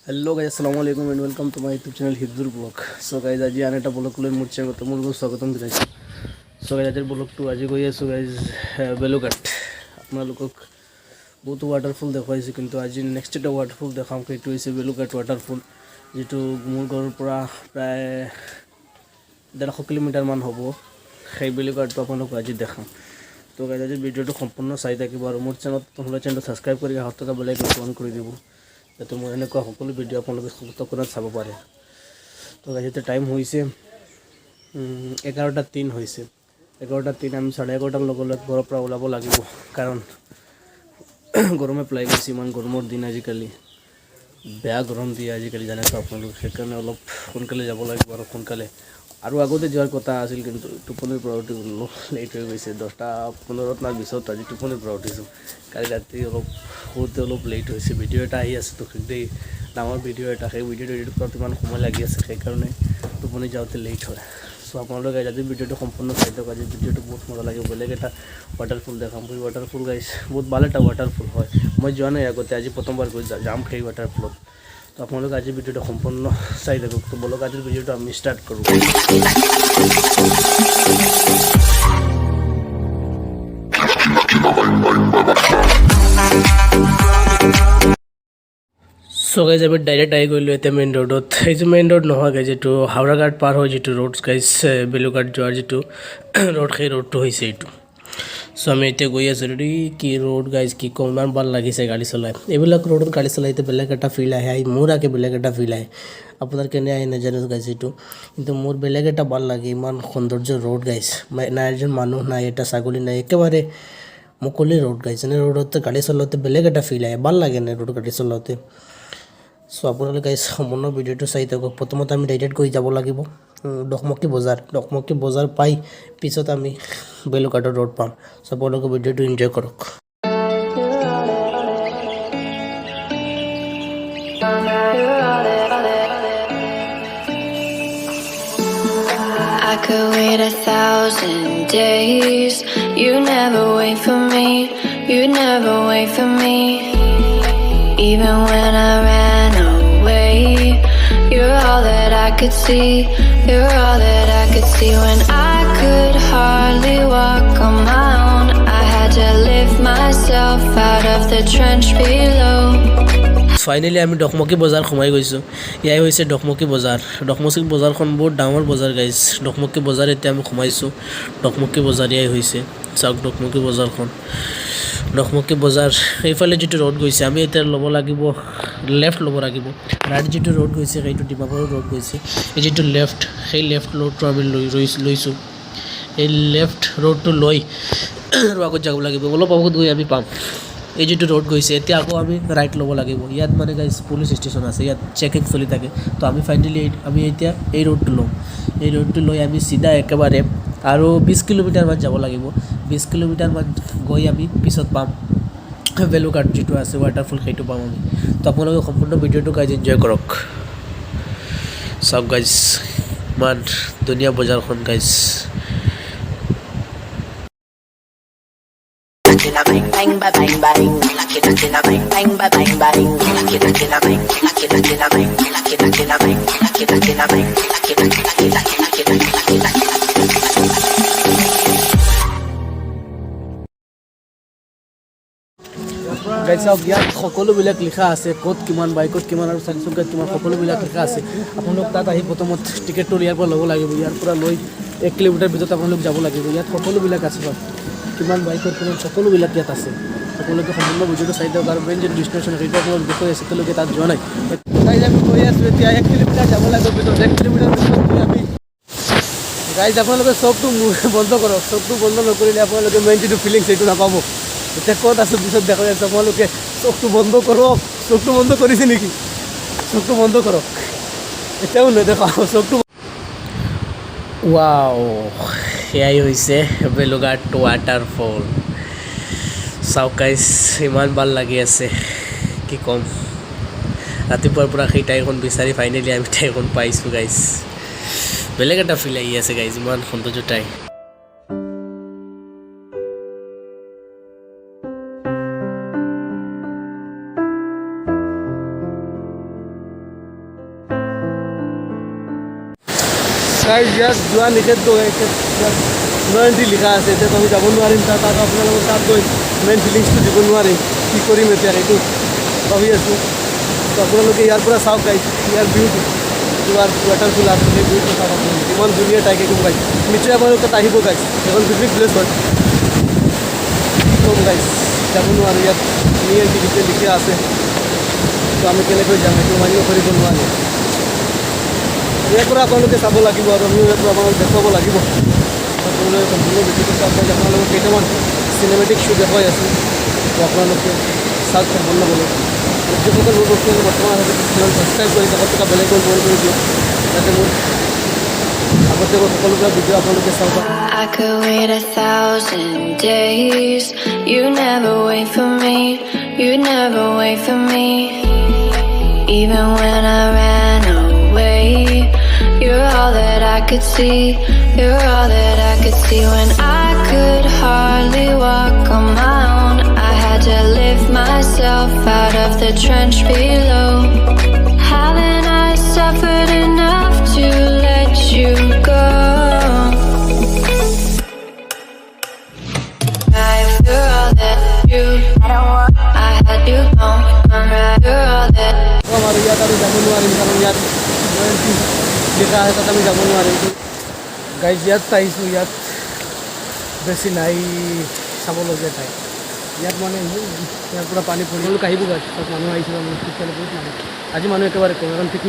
Hello guys अस्सलाम वालेकुम and welcome to my YouTube channel हिजर ब्लॉग सो गाइस आज आन এটা ব্লগ লৈ মোৰ চেনেলত মোৰ স্বাগতম জনাইছো সো গাইস আজিৰ ব্লগটো আজি গৈ আছো গাইস বেলুঘাট আপোনালোকক বহুত ওয়াটারফল দেখাইছো কিন্তু আজি নেক্সট এটা ওয়াটারফল দেখাম সেইটো হৈছে বেলুঘাট ওয়াটারফল যেটো মোৰ ঘৰৰ পৰা প্ৰায় 150 কিলোমিটাৰ মান হ'ব সেই বেলুঘাটটো আপোনালোকক আজি দেখাম তো গাইস আজি ভিডিওটো সম্পূৰ্ণ চাই থাকিব আৰু মোৰ চেনেলটো সাবস্ক্ৰাইব কৰি হাত টকা বেল আইকন অন কৰি দিব যাতে মই এনেকুৱা সকলো ভিডিও আপোনালোকে সততকৰাত চাব পাৰে তো গাইতে টাইম হৈছে 11:03 হৈছে 11:03 আমি 11:30 লগলৈ ঘৰৰ পৰা ওলাব লাগিব কাৰণ গৰমে প্লাই গৈছে ইমান গৰমৰ দিন আজিকালি বেয়া গৰম দিয়ে আজিকালি জানে তো আপোনালোক সেইকাৰণে অলপ সোনকালে যাব লাগিব আৰু সোনকালে আৰু আগতে যোৱাৰ কথা আছিল কিন্তু টোপনিৰ পৰা উঠি লেট হৈ গৈছে 10:15 না 20 আজি টোপনিৰ পৰা উঠিছো কালি ৰাতি অলপ শুতে অলপ লেট হৈছে ভিডিও এটা আহি আছে তো দেই ডাঙৰ ভিডিও এটা সেই ভিডিওটো এডিট কৰোঁতে ইমান সময় লাগি আছে সেইকাৰণে টোপনি যাওঁতে লেট হয় সো আপোনালোকে আজি ভিডিওটো সম্পূৰ্ণ চাই দিয়ক আজি ভিডিওটো বহুত মজা লাগিব বেলেগ এটা ওয়াটারফল দেখাম এই ওয়াটারফল গাইস বহুত ভালো একটা ওয়াটারফল হয় মই যোৱা নাই আগতে আজি প্ৰথমবাৰ গৈ যাম সেই ওয়াটাৰফলত তো আপোনালোকে আজি ভিডিওটো সম্পূৰ্ণ চাই দিয়ক তো বলক আজিৰ ভিডিওটো আমি স্টাৰ্ট কৰোঁ সো গাইজ আমি ডাইৰেক্ট আহি গ'লোঁ এতিয়া মেইন ৰোডত এই যে মেইন ৰোড নহয় গাইজ এইটো হাওড়াঘাট পাৰ হৈ যিটো ৰোড গাইজ বেলুঘাট যোৱাৰ যিটো ৰোড সেই ৰোডটো হৈছে এইটো সো আমি এতিয়া গৈ আছোঁ ৰেডি কি ৰোড গাইজ কি কম ইমান ভাল লাগিছে গাড়ী চলাই এইবিলাক ৰোডত গাড়ী চলাইতে বেলেগ এটা ফিল আহে মোৰ আগে বেলেগ এটা ফিল আহে আপোনাৰ কেনে আহে নাজানো গাইজ এইটো কিন্তু মোৰ বেলেগ এটা ভাল লাগে ইমান সৌন্দৰ্য ৰোড গাইজ না এজন মানুহ নাই এটা ছাগলী নাই একেবাৰে মুকলি ৰোড গাইজ এনে ৰোডত গাড়ী চলাওঁতে বেলেগ এটা ফিল আহে ভাল লাগে নে ৰোড গাড়ী চলাওঁতে সো আপোনালোকে গাইজ সম্পূৰ্ণ ভিডিওটো চাই থাকক প্ৰথমতে আমি ডাইৰেক্ট গৈ যাব লাগিব ডকমকি বজাৰ পাই পিছত আমি বেলুঘাটৰ ৰোড পাম সো আপোনালোকে ভিডিওটো এনজয় কৰক I could wait 1,000 days. You never wait for me. You never wait for me. Even when I ran away, you're all that I could see. You're all that I could see. When I could hardly walk on my own, I had to lift myself out of the trench below. Finally আমি ডকমকি বজাৰ সোমাই গৈছোঁ ইয়াই হৈছে ডকমকি বজাৰখন বহুত ডাঙৰ বজাৰ গাইজ ডকমকি বজাৰ এতিয়া আমি সোমাইছোঁ ডকমকি বজাৰ ইয়াই হৈছে চাওক ডকমকি বজাৰখন ডকমকি বজাৰ এইফালে যিটো ৰোড গৈছে আমি এতিয়া ল'ব লাগিব লেফ্ট ল'ব লাগিব ৰাইট যিটো ৰোড গৈছে সেইটো ডিমাপুৰ ৰোড গৈছে এই যিটো লেফ্ট সেই লেফ্ট ৰোডটো আমি লৈছোঁ এই লেফ্ট ৰোডটো লৈ আৰু আগত যাব লাগিব অলপ আগত গৈ আমি পাম এই যিটো ৰোড গৈছে এতিয়া আকৌ আমি ৰাইট ল'ব লাগিব ইয়াত মানে গাইজ পুলিচ ষ্টেচন আছে ইয়াত চেকিং চলি থাকে তো আমি ফাইনেলি আমি এতিয়া এই ৰোডটো ল'ম এই ৰোডটো লৈ আমি চিধা একেবাৰে আৰু 20 কিলোমিটাৰমান যাব লাগিব 20 কিলোমিটাৰমান গৈ আমি পিছত পাম বেলুঘাট যিটো আছে ওয়াটাৰফল সেইটো পাম আমি তো আপোনালোকে সম্পূৰ্ণ ভিডিওটো গাইজ এনজয় কৰক চাওক গাইজ ইমান ধুনীয়া বজাৰখন guys Killa bang bang ba bang bang killa bang bang ba bang bang killa bang killa bang killa bang killa bang guys চাওক ইয়াত সকলোবিলাক লিখা আছে ক'ত কিমান বাইকত কিমান আৰু চাৰিচকীয়াত কিমান সকলোবিলাক লিখা আছে আপোনালোক তাত আহি প্ৰথমত টিকেটটো ইয়াৰ পৰা ল'ব লাগিব ইয়াৰ পৰা লৈ 1 কিলোমিটাৰ ভিতৰত আপোনালোক যাব লাগিব ইয়াত সকলোবিলাক আছে কিমান বাইকত কিমান সকলোবিলাক ইয়াত আছে আপোনালোকে সম্পূৰ্ণ ভিডিওটো চাই দিয়ক আৰু মেইন যে ডেষ্টিনেশ্যন সেইটো আপোনালোক দেখুৱাই আছে তেওঁলোকে তাত যোৱা নাই গাইজ আমি গৈ আছোঁ এতিয়া 1 কিলোমিটাৰ যাব লাগিব ভিতৰত 1 কিলোমিটাৰ ভিতৰত গৈ আমি গাইজ আপোনালোকে চবটো বন্ধ কৰক চবটো বন্ধ নকৰিলে আপোনালোকে মেইন যিটো ফিলিংছ সেইটো নাপাব এতিয়া ক'ত আছোঁ পিছত দেখা যাচ্ছে আপোনালোকে চকটো বন্ধ কৰক চকটো বন্ধ কৰিছে নেকি চকটো বন্ধ কৰক এতিয়াও নেদেখাওঁ চকটো ৱাও এয়াই হৈছে বেলুঘাট ওয়াটাৰফল চাওক গাইজ ইমান ভাল লাগি আছে কি ক'ম ৰাতিপুৱাৰ পৰা সেই ঠাইখন বিচাৰি ফাইনেলি আমি ঠাইখন পাইছোঁ গাইজ বেলেগ এটা ফিল আহি আছে গাইজ ইমান সৌন্দৰ্য ঠাই গাইজ ইয়াত যোৱা নিষেধ নো এণ্ট্ৰি লিখা আছে এতিয়া আমি যাব নোৱাৰিম তাত আৰু আপোনালোকৰ তাত গৈ মেইন ফিলিংছটো দিব নোৱাৰিম কি কৰিম এতিয়া সেইটো ভাবি আছোঁ তো আপোনালোকে ইয়াৰ পৰা চাওক গাইজ ইয়াৰ ভিউটো যোৱাৰ ৱাটাৰফল আছে সেই ভিউটো চাওক আপোনালোকে ইমান ধুনীয়া ঠাইকে গম গাইজ নিশ্চয় আপোনালোকে তাত আহিব গাইজ এখন পিকনিক প্লেচ হয় কম গাইজ যাব নোৱাৰোঁ ইয়াত নি এণ্ট্ৰি গোটেই লিখা আছে তো আমি কেনেকৈ যাম সেইটো মানিব কৰিব নোৱাৰোঁ ইয়াৰ পৰা আপোনালোকে চাব লাগিব আৰু আমিও ইয়াৰ পৰা আপোনালোকে দেখুৱাব লাগিব আপোনালোকে সম্পূৰ্ণ ভিডিঅ'টো চাওক আপোনালোকক কেইটামান চিনেমেটিক শ্ব' দেখুৱাই আছোঁ তো আপোনালোকে চাওক সম্পূৰ্ণভাৱে যিসকল মোৰ বস্তু বৰ্তমান আছে চেনেল ছাবস্ক্ৰাইব কৰি কাষত থকা বেল আইকন বন্ধ কৰি দিয়ক যাতে মোৰ আগতীয়াকৈ সকলোবিলাক ভিডিঅ' আপোনালোকে চাব পাৰে I could wait 1,000 days. You never wait for me. You never wait for me. Even when I ran away, you're all that I could see. You're all that I could see. When I could hardly walk on my own, I had to lift myself out of the trench below. Haven't I suffered enough to let you go? You're all that you I had you gone. You're all that আমাৰ ইয়াত আৰু যাব নোৱাৰিম কাৰণ ইয়াত লিখা আছে তাত আমি যাব নোৱাৰিম গাইজ ইয়াত আহিছোঁ ইয়াত বেছি নাই চাবলগীয়া ঠাই ইয়াত মানে ইয়াৰ পৰা পানী পৰিবলৈ আহিব গাইজ তাত মানুহ আহিছিল বহুত মানুহ আজি মানুহ একেবাৰে কম কাৰণ পিকনিক